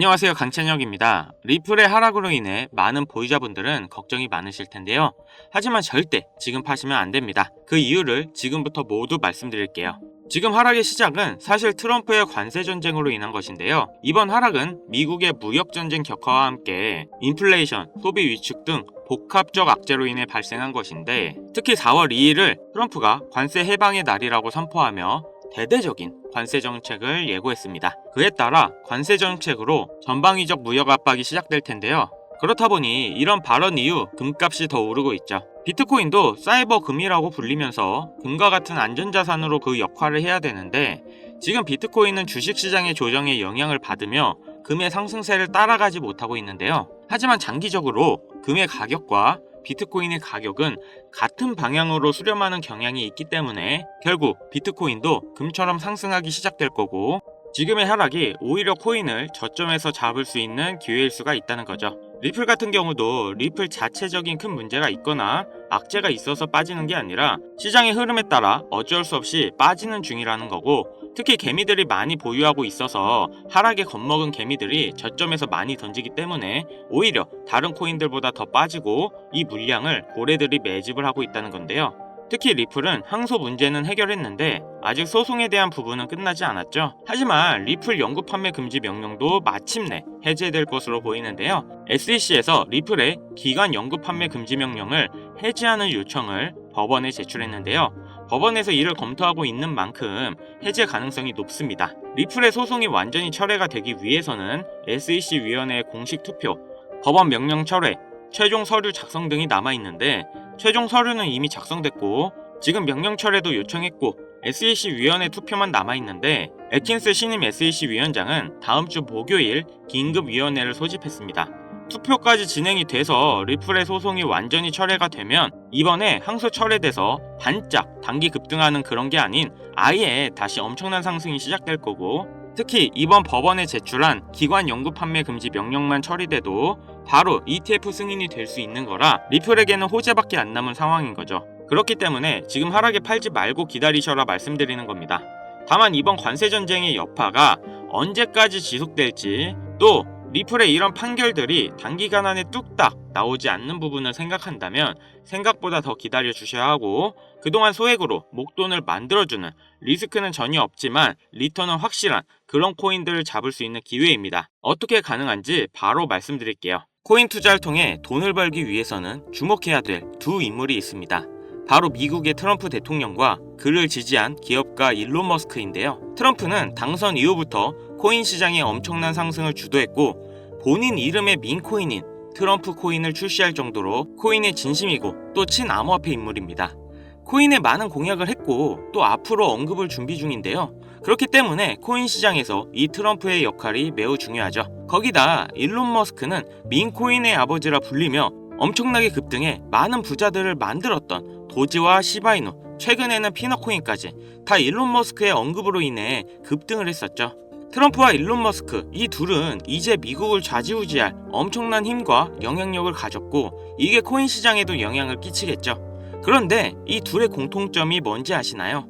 안녕하세요, 강찬혁입니다. 리플의 하락으로 인해 많은 보유자분들은 걱정이 많으실 텐데요. 하지만 절대 지금 파시면 안 됩니다. 그 이유를 지금부터 모두 말씀드릴게요. 지금 하락의 시작은 사실 트럼프의 관세 전쟁으로 인한 것인데요. 이번 하락은 미국의 무역 전쟁 격화와 함께 인플레이션, 소비 위축 등 복합적 악재로 인해 발생한 것인데, 특히 4월 2일을 트럼프가 관세 해방의 날이라고 선포하며 대대적인 관세 정책을 예고했습니다. 그에 따라 관세 정책으로 전방위적 무역 압박이 시작될 텐데요. 그렇다 보니 이런 발언 이후 금값이 더 오르고 있죠. 비트코인도 사이버 금이라고 불리면서 금과 같은 안전자산으로 그 역할을 해야 되는데, 지금 비트코인은 주식시장의 조정에 영향을 받으며 금의 상승세를 따라가지 못하고 있는데요. 하지만 장기적으로 금의 가격과 비트코인의 가격은 같은 방향으로 수렴하는 경향이 있기 때문에 결국 비트코인도 금처럼 상승하기 시작될 거고, 지금의 하락이 오히려 코인을 저점에서 잡을 수 있는 기회일 수가 있다는 거죠. 리플 같은 경우도 리플 자체적인 큰 문제가 있거나 악재가 있어서 빠지는 게 아니라 시장의 흐름에 따라 어쩔 수 없이 빠지는 중이라는 거고, 특히 개미들이 많이 보유하고 있어서 하락에 겁먹은 개미들이 저점에서 많이 던지기 때문에 오히려 다른 코인들보다 더 빠지고, 이 물량을 고래들이 매집을 하고 있다는 건데요. 특히 리플은 항소 문제는 해결했는데 아직 소송에 대한 부분은 끝나지 않았죠. 하지만 리플 연구 판매 금지 명령도 마침내 해제될 것으로 보이는데요. SEC에서 리플의 기관 연구 판매 금지 명령을 해제하는 요청을 법원에 제출했는데요. 법원에서 이를 검토하고 있는 만큼 해제 가능성이 높습니다. 리플의 소송이 완전히 철회가 되기 위해서는 SEC 위원회의 공식 투표, 법원 명령 철회, 최종 서류 작성 등이 남아있는데, 최종 서류는 이미 작성됐고 지금 명령 철회도 요청했고 SEC 위원회 투표만 남아있는데, 애킨스 신임 SEC 위원장은 다음 주 목요일 긴급위원회를 소집했습니다. 투표까지 진행이 돼서 리플의 소송이 완전히 철회가 되면 이번에 항소 철회돼서 반짝 단기 급등하는 그런 게 아닌 아예 다시 엄청난 상승이 시작될 거고, 특히 이번 법원에 제출한 기관 연구 판매 금지 명령만 처리돼도 바로 ETF 승인이 될 수 있는 거라 리플에게는 호재밖에 안 남은 상황인 거죠. 그렇기 때문에 지금 하락에 팔지 말고 기다리셔라 말씀드리는 겁니다. 다만 이번 관세 전쟁의 여파가 언제까지 지속될지, 또 리플의 이런 판결들이 단기간 안에 뚝딱 나오지 않는 부분을 생각한다면 생각보다 더 기다려 주셔야 하고, 그동안 소액으로 목돈을 만들어주는 리스크는 전혀 없지만 리턴은 확실한 그런 코인들을 잡을 수 있는 기회입니다. 어떻게 가능한지 바로 말씀드릴게요. 코인 투자를 통해 돈을 벌기 위해서는 주목해야 될 두 인물이 있습니다. 바로 미국의 트럼프 대통령과 그를 지지한 기업가 일론 머스크인데요. 트럼프는 당선 이후부터 코인 시장의 엄청난 상승을 주도했고, 본인 이름의 밈코인인 트럼프 코인을 출시할 정도로 코인의 진심이고 또 친암호화폐 인물입니다. 코인에 많은 공약을 했고 또 앞으로 언급을 준비 중인데요. 그렇기 때문에 코인 시장에서 이 트럼프의 역할이 매우 중요하죠. 거기다 일론 머스크는 밈코인의 아버지라 불리며 엄청나게 급등해 많은 부자들을 만들었던 도지와 시바이누, 최근에는 피너코인까지 다 일론 머스크의 언급으로 인해 급등을 했었죠. 트럼프와 일론 머스크, 이 둘은 이제 미국을 좌지우지할 엄청난 힘과 영향력을 가졌고 이게 코인 시장에도 영향을 끼치겠죠. 그런데 이 둘의 공통점이 뭔지 아시나요?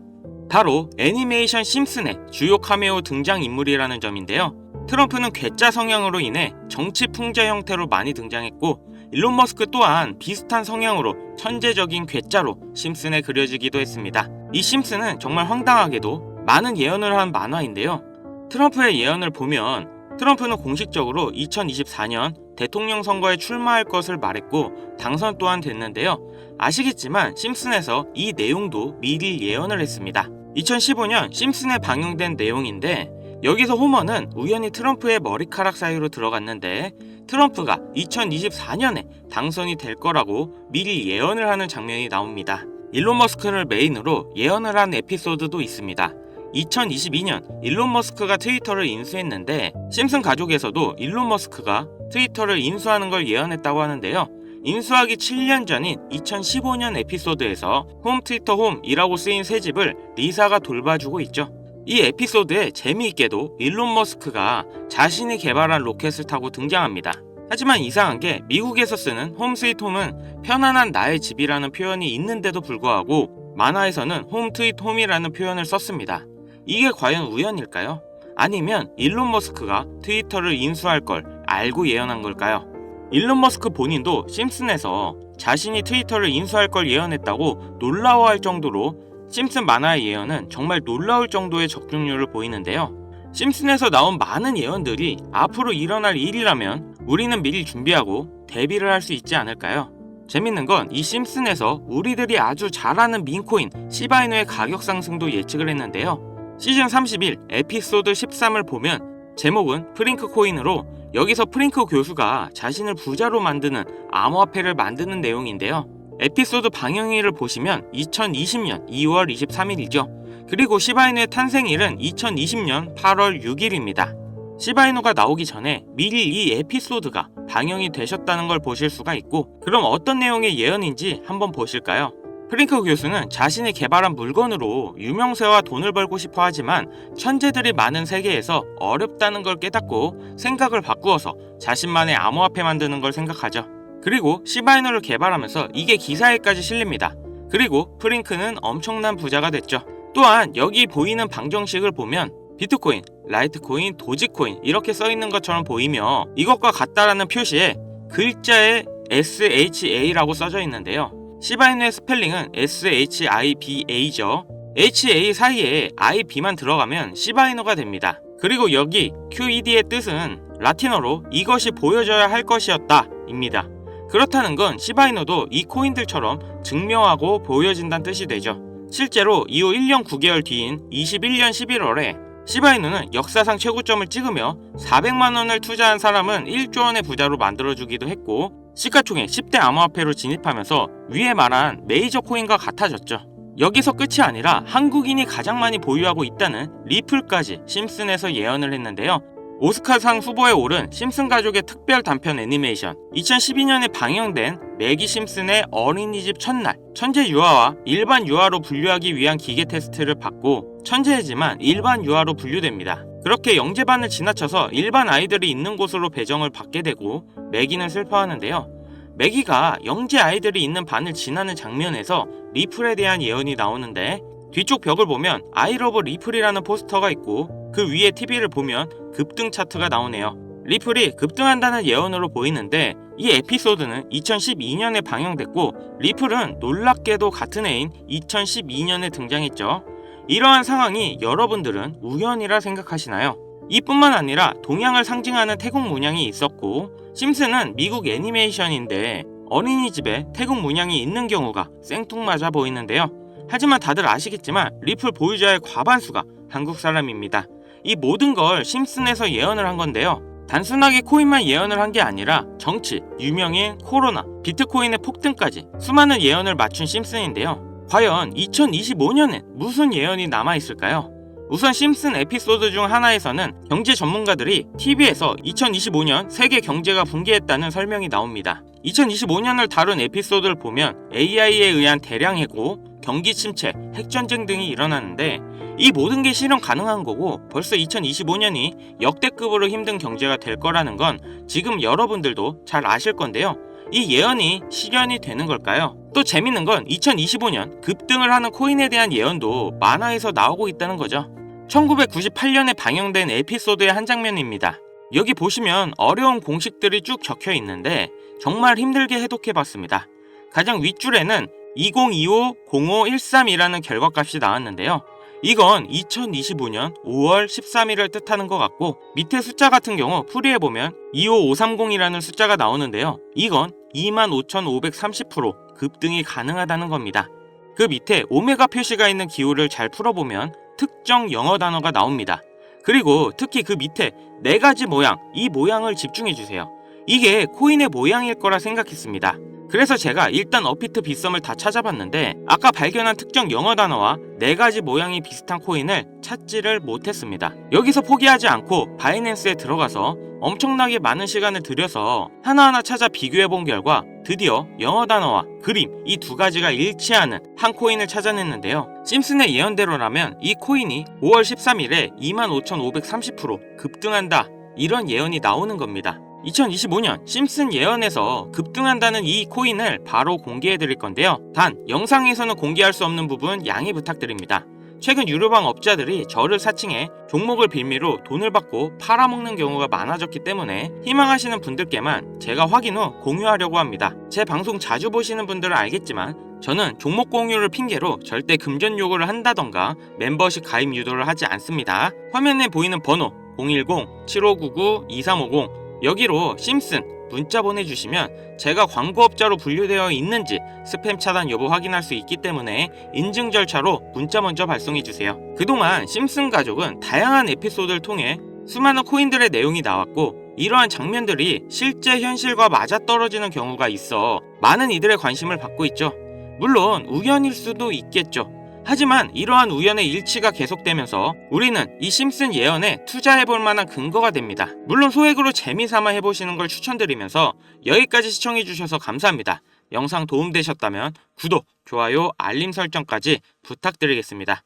바로 애니메이션 심슨의 주요 카메오 등장인물이라는 점인데요. 트럼프는 괴짜 성향으로 인해 정치 풍자 형태로 많이 등장했고, 일론 머스크 또한 비슷한 성향으로 천재적인 괴짜로 심슨에 그려지기도 했습니다. 이 심슨은 정말 황당하게도 많은 예언을 한 만화인데요. 트럼프의 예언을 보면 트럼프는 공식적으로 2024년 대통령 선거에 출마할 것을 말했고 당선 또한 됐는데요. 아시겠지만 심슨에서 이 내용도 미리 예언을 했습니다. 2015년 심슨에 방영된 내용인데, 여기서 호머는 우연히 트럼프의 머리카락 사이로 들어갔는데 트럼프가 2024년에 당선이 될 거라고 미리 예언을 하는 장면이 나옵니다. 일론 머스크를 메인으로 예언을 한 에피소드도 있습니다. 2022년 일론 머스크가 트위터를 인수했는데 심슨 가족에서도 일론 머스크가 트위터를 인수하는 걸 예언했다고 하는데요. 인수하기 7년 전인 2015년 에피소드에서 홈 트위터 홈이라고 쓰인 새 집을 리사가 돌봐주고 있죠. 이 에피소드에 재미있게도 일론 머스크가 자신이 개발한 로켓을 타고 등장합니다. 하지만 이상한 게 미국에서 쓰는 홈 스위트 홈은 편안한 나의 집이라는 표현이 있는데도 불구하고 만화에서는 홈 트윗 홈이라는 표현을 썼습니다. 이게 과연 우연일까요? 아니면 일론 머스크가 트위터를 인수할 걸 알고 예언한 걸까요? 일론 머스크 본인도 심슨에서 자신이 트위터를 인수할 걸 예언했다고 놀라워할 정도로 심슨 만화의 예언은 정말 놀라울 정도의 적중률을 보이는데요. 심슨에서 나온 많은 예언들이 앞으로 일어날 일이라면 우리는 미리 준비하고 대비를 할 수 있지 않을까요? 재밌는 건 이 심슨에서 우리들이 아주 잘 아는 밈코인 시바이누의 가격 상승도 예측을 했는데요. 시즌 31 에피소드 13을 보면 제목은 프링크 코인으로 여기서 프링크 교수가 자신을 부자로 만드는 암호화폐를 만드는 내용인데요. 에피소드 방영일을 보시면 2020년 2월 23일이죠. 그리고 시바이누의 탄생일은 2020년 8월 6일입니다. 시바이누가 나오기 전에 미리 이 에피소드가 방영이 되셨다는 걸 보실 수가 있고, 그럼 어떤 내용의 예언인지 한번 보실까요? 프링크 교수는 자신이 개발한 물건으로 유명세와 돈을 벌고 싶어 하지만 천재들이 많은 세계에서 어렵다는 걸 깨닫고 생각을 바꾸어서 자신만의 암호화폐 만드는 걸 생각하죠. 그리고 시바이누를 개발하면서 이게 기사에까지 실립니다. 그리고 프링크는 엄청난 부자가 됐죠. 또한 여기 보이는 방정식을 보면 비트코인, 라이트코인, 도지코인 이렇게 써있는 것처럼 보이며 이것과 같다라는 표시에 글자에 SHA라고 써져 있는데요. 시바이누의 스펠링은 SHIBA죠. HA 사이에 IB만 들어가면 시바이누가 됩니다. 그리고 여기 QED의 뜻은 라틴어로 이것이 보여져야 할 것이었다 입니다. 그렇다는 건 시바이누도 이 코인들처럼 증명하고 보여진다는 뜻이 되죠. 실제로 이후 1년 9개월 뒤인 21년 11월에 시바이누는 역사상 최고점을 찍으며 400만원을 투자한 사람은 1조 원의 부자로 만들어주기도 했고, 시가총액 10대 암호화폐로 진입하면서 위에 말한 메이저 코인과 같아졌죠. 여기서 끝이 아니라 한국인이 가장 많이 보유하고 있다는 리플까지 심슨에서 예언을 했는데요. 오스카상 후보에 오른 심슨 가족의 특별 단편 애니메이션, 2012년에 방영된 매기 심슨의 어린이집 첫날, 천재 유아와 일반 유아로 분류하기 위한 기계 테스트를 받고 천재이지만 일반 유아로 분류됩니다. 그렇게 영재반을 지나쳐서 일반 아이들이 있는 곳으로 배정을 받게 되고 매기는 슬퍼하는데요. 매기가 영재 아이들이 있는 반을 지나는 장면에서 리플에 대한 예언이 나오는데, 뒤쪽 벽을 보면 I love 리플이라는 포스터가 있고 그 위에 TV를 보면 급등 차트가 나오네요. 리플이 급등한다는 예언으로 보이는데, 이 에피소드는 2012년에 방영됐고 리플은 놀랍게도 같은 해인 2012년에 등장했죠. 이러한 상황이 여러분들은 우연이라 생각하시나요? 이뿐만 아니라 동양을 상징하는 태국 문양이 있었고, 심슨은 미국 애니메이션인데 어린이집에 태국 문양이 있는 경우가 생뚱맞아 보이는데요. 하지만 다들 아시겠지만 리플 보유자의 과반수가 한국 사람입니다. 이 모든 걸 심슨에서 예언을 한 건데요. 단순하게 코인만 예언을 한 게 아니라 정치, 유명인, 코로나, 비트코인의 폭등까지 수많은 예언을 맞춘 심슨인데요. 과연 2025년엔 무슨 예언이 남아있을까요? 우선 심슨 에피소드 중 하나에서는 경제 전문가들이 TV에서 2025년 세계 경제가 붕괴했다는 설명이 나옵니다. 2025년을 다룬 에피소드를 보면 AI에 의한 대량 해고, 경기 침체, 핵전쟁 등이 일어나는데, 이 모든 게 실현 가능한 거고 벌써 2025년이 역대급으로 힘든 경제가 될 거라는 건 지금 여러분들도 잘 아실 건데요. 이 예언이 실현이 되는 걸까요? 또 재밌는 건 2025년 급등을 하는 코인에 대한 예언도 만화에서 나오고 있다는 거죠. 1998년에 방영된 에피소드의 한 장면입니다. 여기 보시면 어려운 공식들이 쭉 적혀 있는데 정말 힘들게 해독해봤습니다. 가장 윗줄에는 2025-0513이라는 결과값이 나왔는데요. 이건 2025년 5월 13일을 뜻하는 것 같고, 밑에 숫자 같은 경우 풀이해보면 25530이라는 숫자가 나오는데요. 이건 25,530% 급등이 가능하다는 겁니다. 그 밑에 오메가 표시가 있는 기호를 잘 풀어보면 특정 영어 단어가 나옵니다. 그리고 특히 그 밑에 4가지 모양, 이 모양을 집중해주세요. 이게 코인의 모양일 거라 생각했습니다. 그래서 제가 일단 업비트 빗썸을 다 찾아봤는데 아까 발견한 특정 영어 단어와 4가지 모양이 비슷한 코인을 찾지를 못했습니다. 여기서 포기하지 않고 바이낸스에 들어가서 엄청나게 많은 시간을 들여서 하나하나 찾아 비교해본 결과 드디어 영어 단어와 그림 이 2가지가 일치하는 한 코인을 찾아냈는데요. 심슨의 예언대로라면 이 코인이 5월 13일에 25,530% 급등한다, 이런 예언이 나오는 겁니다. 2025년 심슨 예언에서 급등한다는 이 코인을 바로 공개해드릴 건데요. 단 영상에서는 공개할 수 없는 부분 양해 부탁드립니다. 최근 유료방 업자들이 저를 사칭해 종목을 빌미로 돈을 받고 팔아먹는 경우가 많아졌기 때문에 희망하시는 분들께만 제가 확인 후 공유하려고 합니다. 제 방송 자주 보시는 분들은 알겠지만 저는 종목 공유를 핑계로 절대 금전 요구를 한다던가 멤버십 가입 유도를 하지 않습니다. 화면에 보이는 번호 010-7599-2350 여기로 심슨 문자 보내주시면 제가 광고업자로 분류되어 있는지 스팸 차단 여부 확인할 수 있기 때문에 인증 절차로 문자 먼저 발송해주세요. 그동안 심슨 가족은 다양한 에피소드를 통해 수많은 코인들의 내용이 나왔고 이러한 장면들이 실제 현실과 맞아떨어지는 경우가 있어 많은 이들의 관심을 받고 있죠. 물론 우연일 수도 있겠죠. 하지만 이러한 우연의 일치가 계속되면서 우리는 이 심슨 예언에 투자해볼 만한 근거가 됩니다. 물론 소액으로 재미삼아 해보시는 걸 추천드리면서 여기까지 시청해주셔서 감사합니다. 영상 도움되셨다면 구독, 좋아요, 알림 설정까지 부탁드리겠습니다.